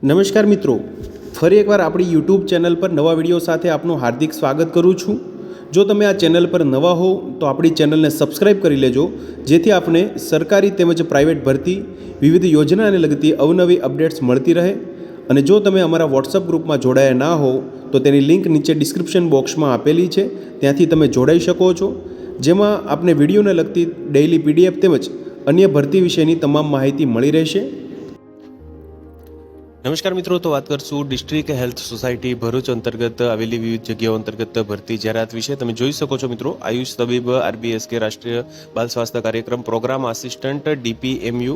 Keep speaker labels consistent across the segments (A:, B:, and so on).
A: નમસ્કાર મિત્રો, ફરી એકવાર આપણી યુટ્યુબ ચેનલ પર નવા વિડીયો સાથે આપનું હાર્દિક સ્વાગત કરું છું। જો તમે આ ચેનલ પર નવા હો તો આપણી ચેનલને સબસ્ક્રાઈબ કરી લેજો, જેથી આપને સરકારી તેમજ પ્રાઇવેટ ભરતી વિવિધ યોજનાને લગતી અવનવી અપડેટ્સ મળતી રહે। અને જો તમે અમારા વોટ્સઅપ ગ્રુપમાં જોડાયા ના હો તો તેની લિંક નીચે ડિસ્ક્રિપ્શન બોક્સમાં આપેલી છે, ત્યાંથી તમે જોડાઈ શકો છો, જેમાં આપને વિડીયોને લગતી ડેઇલી પીડીએફ તેમજ અન્ય ભરતી વિશેની તમામ માહિતી મળી રહેશે। નમસ્કાર મિત્રો, તો વાત કરશું ડિસ્ટ્રિક્ટ હેલ્થ સોસાયટી ભરૂચ અંતર્ગત આવેલી વિવિધ જગ્યાઓ અંતર્ગત ભરતી જાહેરાત વિશે। તમે જોઈ શકો છો મિત્રો, આયુષ તબીબ RBSK રાષ્ટ્રીય બાલ સ્વાસ્થ્ય કાર્યક્રમ programme assistant DPMU,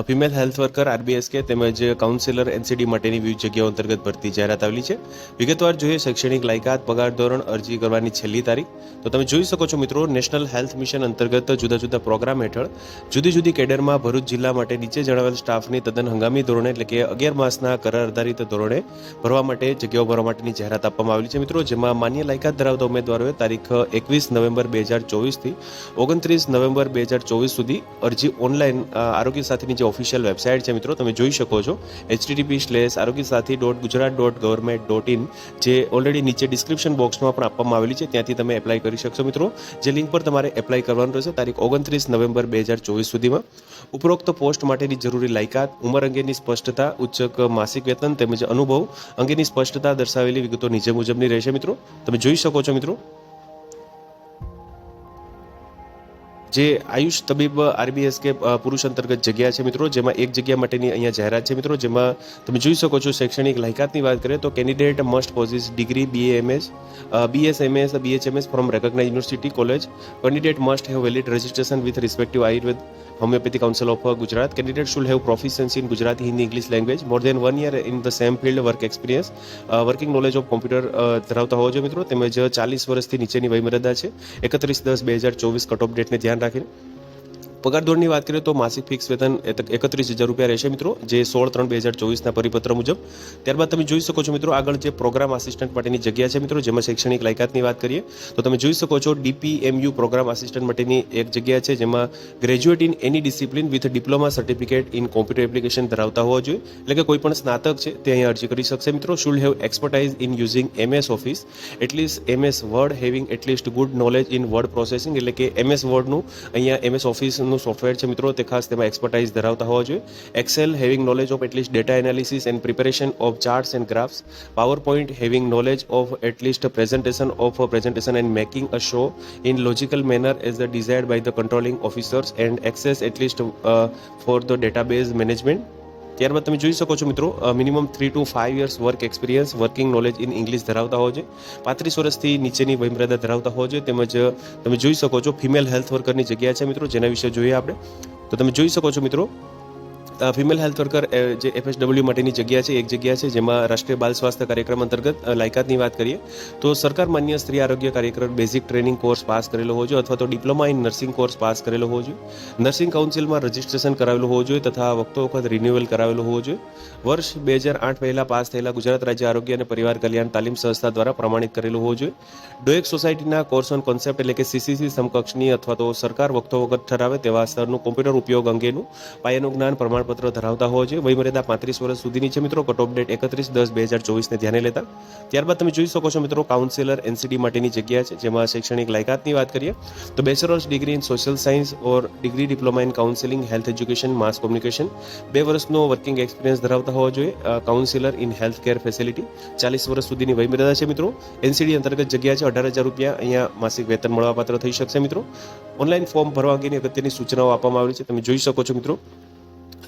A: female health worker RBSK તેમજ કાઉન્સિલર NCD માટેની વિવિધ જગ્યાઓ અંતર્ગત ભરતી જાહેરાત આવેલી છે। વિગતવાર જોઈએ શૈક્ષણિક લાયકાત, પગાર ધોરણ, અરજી કરવાની છેલ્લી તારીખ। તો તમે જોઈ શકો છો મિત્રો, નેશનલ હેલ્થ મિશન અંતર્ગત જુદા જુદા પ્રોગ્રામ હેઠળ જુદી જુદી કેડરમાં ભરૂચ જિલ્લા માટે નીચે જણાવેલ સ્ટાફની તદ્દન હંગામી ધોરણે એટલે કે 11 માસના કરાર આધારિત ધોરણે ભરવા માટે જગ્યાઓ ભરવા માટેની જાહેરાત આપવામાં આવેલી છે મિત્રો, જેમાં માન્ય લાયકાત ધરાવતા ઉમેદવારોએ તારીખ 21 નવેમ્બર 2024 થી 29 નવેમ્બર 2024 સુધી અરજી ઓનલાઈન આરોગ્ય સાથેની જે ઓફિશિયલ વેબસાઇટ છે મિત્રો, તમે જોઈ શકો છો http://arogyasathi.gujarat.government.in, જે ઓલરેડી નીચે ડિસ્ક્રિપ્શન બોક્સમાં પણ આપવામાં આવેલી છે, ત્યાંથી તમે એપ્લાય કરી શકશો મિત્રો। જે લિંક પર તમારે એપ્લાય કરવાનું રહેશે તારીખ 29 નવેમ્બર 2024 સુધીમાં। ઉપરોક્ત પોસ્ટ માટેની જરૂરી લાયકાત, ઉંમર અંગેની સ્પષ્ટતા, ઉચ્ચક માસિક વેતન તેમજ અનુભવ અંગેની સ્પષ્ટતા દર્શાવેલી વિગતો નીચે મુજબની રહેશે મિત્રો, તમે જોઈ શકો છો મિત્રો। જે આયુષ તબીબ RBSK પુરુષ અંતર્ગત જગ્યા છે મિત્રો, જેમાં એક જગ્યા માટેની અહીંયા જાહેરાત છે મિત્રો, જેમાં તમે જોઈ શકો છો શૈક્ષણિક લાયકાતની વાત કરીએ તો candidate must possess degree BAMS, BSMS, BHMS from recognise university college. Candidate must have valid registration with respective Ayurveda Homeopathy Council of Gujarat. Candidate should have proficiency in Gujarati, Hindi, English language, more than 1 year in the same field work experience, working knowledge of computer ધરાવતા હોવો જોઈએ મિત્રો, તેમજ 40 વર્ષથી નીચેની વયમર્યાદા છે। 31/10/2024 cut off ડેટને ધ્યાન રાખીને પગાર ધોરણની વાત કરીએ તો માસિક ફિક્સ વેતન 31,000 રૂપિયા રહેશે મિત્રો, જે 16/3/2024ના પરિપત્ર મુજબ। ત્યારબાદ તમે જોઈ શકો છો મિત્રો, આગળ જે પ્રોગ્રામ આસિસ્ટન્ટ માટેની જગ્યા છે મિત્રો, જેમાં શૈક્ષણિક લાયકાતની વાત કરીએ તો તમે જોઈ શકો છો DPMU પ્રોગ્રામ આસિસ્ટન્ટ માટેની એક જગ્યા છે, જેમાં graduate in any discipline with diploma certificate in computer application ધરાવતા હોવા જોઈએ, એટલે કે કોઈ પણ સ્નાતક છે તે અહીંયા અરજી કરી શકશે મિત્રો। Should have expertise in using MS office, at least MS word, having at least good knowledge in word processing, એટલે કે MS વર્ડનું અહીંયા MS ઓફિસ સોફ્ટવેર છે મિત્રો, તે ખાસ તેમાં એક્સપર્ટાઇઝ ધરાવતા હોવા જોઈએ। Excel, having knowledge of at least data analysis and preparation of charts and graphs, power point, having knowledge of at least presentation and making a show in logical manner as the desired by the controlling officers and access at least for the database management. ત્યારબાદ તમે જોઈ શકો છો મિત્રો, minimum 3 to 5 years work experience, working knowledge in English ધરાવતા હોવો જોઈએ, 35 વર્ષથી નીચેની વયમર્યાદા ધરાવતા હોવો જોઈએ, તેમજ તમે જોઈ શકો છો ફિમેલ હેલ્થ વર્કરની જગ્યા છે મિત્રો, જેના વિશે જોઈએ આપણે તો તમે જોઈ શકો છો મિત્રો, ફિમેલ હેલ્થ વર્કર જે FSW માટેની જગ્યા છે, એક જગ્યા છે, જેમાં રાષ્ટ્રીય બાલ સ્વાસ્થ્ય કાર્યક્રમ અંતર્ગત લાયકાતની વાત કરીએ તો સરકાર માન્ય સ્ત્રી આરોગ્ય કાર્યક્રમ બેઝિક ટ્રેનિંગ કોર્સ પાસ કરેલો હોવો જોઈએ, અથવા તો diploma in nursing course pass કરેલો હોવો જોઈએ, નર્સિંગ કાઉન્સિલમાં રજિસ્ટ્રેશન કરાવેલું હોવું જોઈએ તથા વખત રિન્યુઅલ કરાવેલું હોવું જોઈએ, વર્ષ 2008 પહેલા પાસ થયેલા ગુજરાત રાજ્ય આરોગ્ય અને પરિવાર કલ્યાણ તાલીમ સંસ્થા દ્વારા પ્રમાણિત કરેલું હોવું જોઈએ, ડોએક સોસાયટીના કોર્સ ઓન કોન્સેપ્ટ એટલે કે CCC સમકક્ષની અથવા તો સરકાર વખત ઠરાવે તેવા સ્તરનું કોમ્પ્યુટર ઉપયોગ અંગેનું પાયાનું જ્ઞાન પ્રમાણપત્ર ધરાવતા હોવો જોઈએ। વયમર્યાદા 35 વર્ષ સુધીની છે મિત્રો, કટ ઓફ ડેટ 31/10/2024ને ધ્યાને લેતા। ત્યારબાદ તમે જોઈ શકો છો મિત્રો, કાઉન્સિલર NCD માટેની જગ્યા છે, જેમાં શૈક્ષણિક લાયકાતની વાત કરીએ તો bachelors degree in social science or degree diploma in counselling, health education, mass communication, 2 વર્ષનો વર્કિંગ એક્સપિરિયન્સ ધરાવતા હોવો જોઈએ। Counsellor in health care facility, 40 વર્ષ સુધીની વયમર્યાદા છે મિત્રો, NCD અંતર્ગત જગ્યા છે, 18,000 રૂપિયા અહીંયા માસિક વેતન મળવાપાત્ર થઈ શકશે મિત્રો। ઓનલાઈન ફોર્મ ભરવા અંગેની અગત્યની સૂચનાઓ આપવામાં આવી છે, તમે જોઈ શકો છો મિત્રો।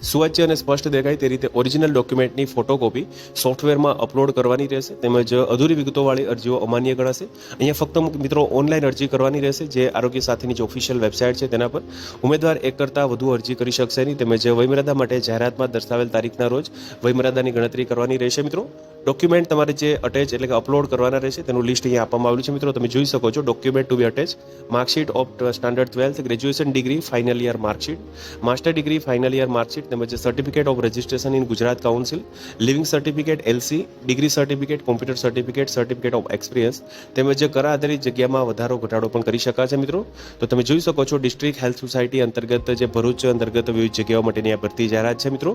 A: સુવાચ્ય અને સ્પષ્ટ દેખાય તે રીતે ઓરિજિનલ ડોક્યુમેન્ટની ફોટોકોપી સોફ્ટવેરમાં અપલોડ કરવાની રહેશે, તેમજ અધૂરી વિગતોવાળી અરજીઓ અમાન્ય ગણાશે। અહીંયા ફક્ત મિત્રો ઓનલાઈન અરજી કરવાની રહેશે, જે આરોગ્ય સાથેની જે ઓફિશિયલ વેબસાઇટ છે તેના પર ઉમેદવાર એક કરતાં વધુ અરજી કરી શકશે નહીં, તેમજ વયમર્યાદા માટે જાહેરાતમાં દર્શાવેલ તારીખના રોજ વયમર્યાદાની ગણતરી કરવાની રહેશે મિત્રો। ડોક્યુમેન્ટ તમારે જે અટેચ એટલે કે અપલોડ કરવાના રહેશે તેનું લિસ્ટ અહીંયા આપવામાં આવ્યું છે મિત્રો, તમે જોઈ શકો છો। Document to be attach, marksheet of standard 12th, graduation degree final year marksheet, master degree final year marksheet, તેમજ certificate of registration in Gujarat council, leaving certificate LC, degree certificate, computer certificate, certificate of experience, તેમજ કરા આધારિત જગ્યામાં વધારો ઘટાડો પણ કરી શકાશે મિત્રો। તો તમે જોઈ શકો છો, ડિસ્ટ્રિક્ટ હેલ્થ સોસાયટી અંતર્ગત જે ભરૂચ અંતર્ગત વિવિધ જગ્યાઓ માટેની આ ભરતી જાહેરાત છે મિત્રો।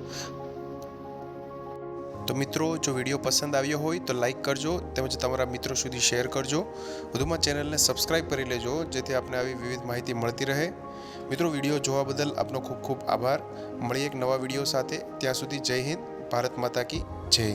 B: તો મિત્રો, જો વિડીયો પસંદ આવ્યો હોય તો લાઈક કરજો, તેમજ તમારા મિત્રો સુધી શેર કરજો. વધુમાં ચેનલને સબસ્ક્રાઈબ કરી લેજો, જેથી આપને આવી વિવિધ માહિતી મળતી રહે. મિત્રો, વિડીયો જોવા બદલ આપનો ખૂબ ખૂબ આભાર. મળીએ એક નવા વિડીયો સાથે. ત્યાં સુધી જય હિન્દ, ભારત માતા કી જય.